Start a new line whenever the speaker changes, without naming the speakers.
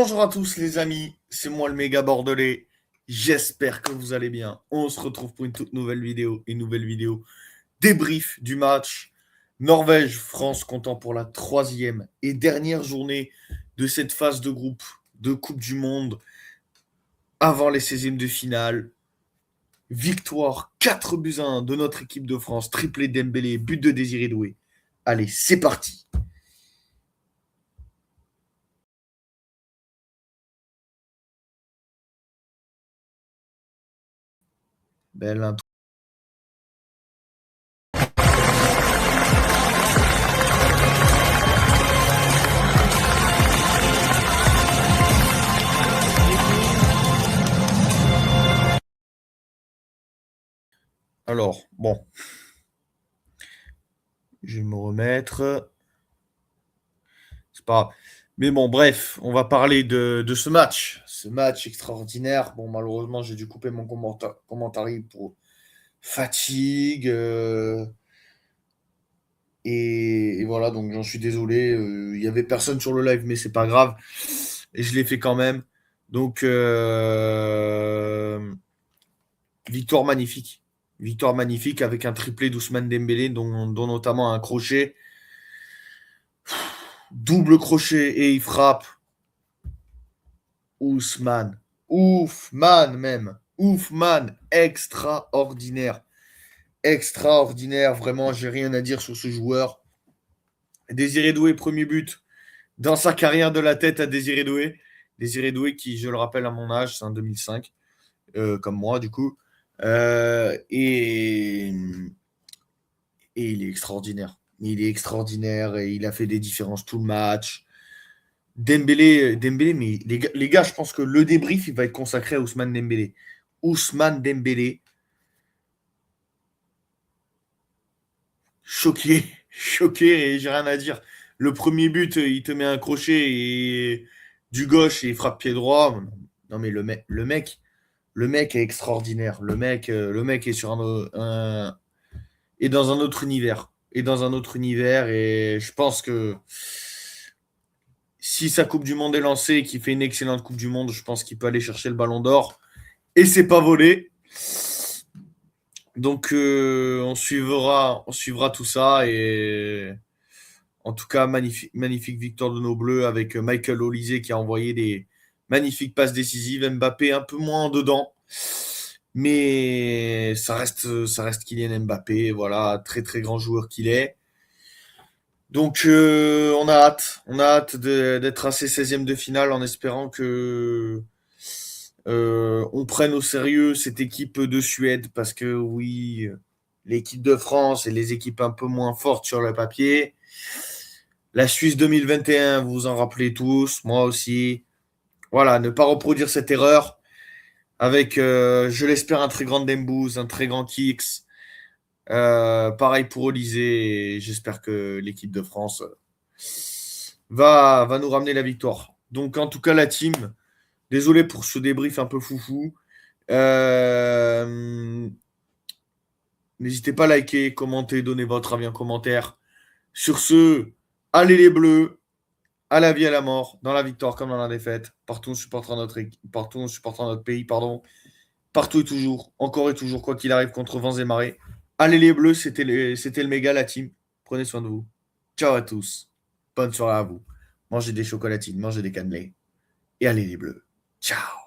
Bonjour à tous les amis, c'est moi le méga bordelais. J'espère que vous allez bien. On se retrouve pour une toute nouvelle vidéo, débrief du match Norvège-France comptant pour la troisième et dernière journée de cette phase de groupe de Coupe du Monde avant les 16e de finale. Victoire 4 buts à 1 de notre équipe de France, triplé Dembélé, but de Désiré Doué. Allez, c'est parti. Belle intro. Alors, bon, je vais me remettre. C'est pas grave. Mais bon, bref, on va parler de ce match. Ce match extraordinaire. Bon, malheureusement, j'ai dû couper mon commentaire pour fatigue. Et voilà, donc j'en suis désolé. Il y avait personne sur le live, mais c'est pas grave. Et je l'ai fait quand même. Donc, victoire magnifique. Victoire magnifique avec un triplé d'Ousmane Dembélé, dont notamment un crochet. Double crochet et il frappe. Ousmane. Oufman même. Oufman. Extraordinaire. Extraordinaire. Vraiment, j'ai rien à dire sur ce joueur. Désiré Doué, premier but dans sa carrière de la tête à Désiré Doué. Désiré Doué qui, je le rappelle, à mon âge, c'est un 2005. Comme moi, du coup. Et il est extraordinaire. Il est extraordinaire et il a fait des différences tout le match. Dembélé, mais les gars, je pense que le débrief, il va être consacré à Ousmane Dembélé. Ousmane Dembélé, choqué, choqué, et j'ai rien à dire. Le premier but, il te met un crochet et du gauche et il frappe pied droit. Non mais le mec est extraordinaire. Le mec est sur est dans un autre univers. Et dans un autre univers et je pense que si sa Coupe du Monde est lancée et qu'il fait une excellente Coupe du Monde, je pense qu'il peut aller chercher le Ballon d'Or. Et c'est pas volé. Donc on suivra tout ça et en tout cas magnifique victoire de nos Bleus avec Michael Olise qui a envoyé des magnifiques passes décisives. Mbappé un peu moins en dedans, mais ça reste Kylian Mbappé, voilà, très très grand joueur qu'il est. Donc on a hâte d'être à ces 16e de finale en espérant que on prenne au sérieux cette équipe de Suède parce que oui, l'équipe de France et les équipes un peu moins fortes sur le papier. La Suisse 2021, vous vous en rappelez tous, moi aussi. Voilà, ne pas reproduire cette erreur avec, je l'espère, un très grand Dembouz, un très grand Kix. Pareil pour Olysée, et j'espère que l'équipe de France va nous ramener la victoire. Donc en tout cas, la team, désolé pour ce débrief un peu foufou. Euh, N'hésitez pas à liker, commenter, donner votre avis en commentaire. Sur ce, allez les Bleus, à la vie, à la mort, dans la victoire comme dans la défaite. Partout, partout, on supportera notre pays, pardon. Partout et toujours, encore et toujours, quoi qu'il arrive, contre vents et marées. Allez les Bleus, c'était le méga, la team. Prenez soin de vous. Ciao à tous. Bonne soirée à vous. Mangez des chocolatines, mangez des cannelés. Et allez les Bleus. Ciao.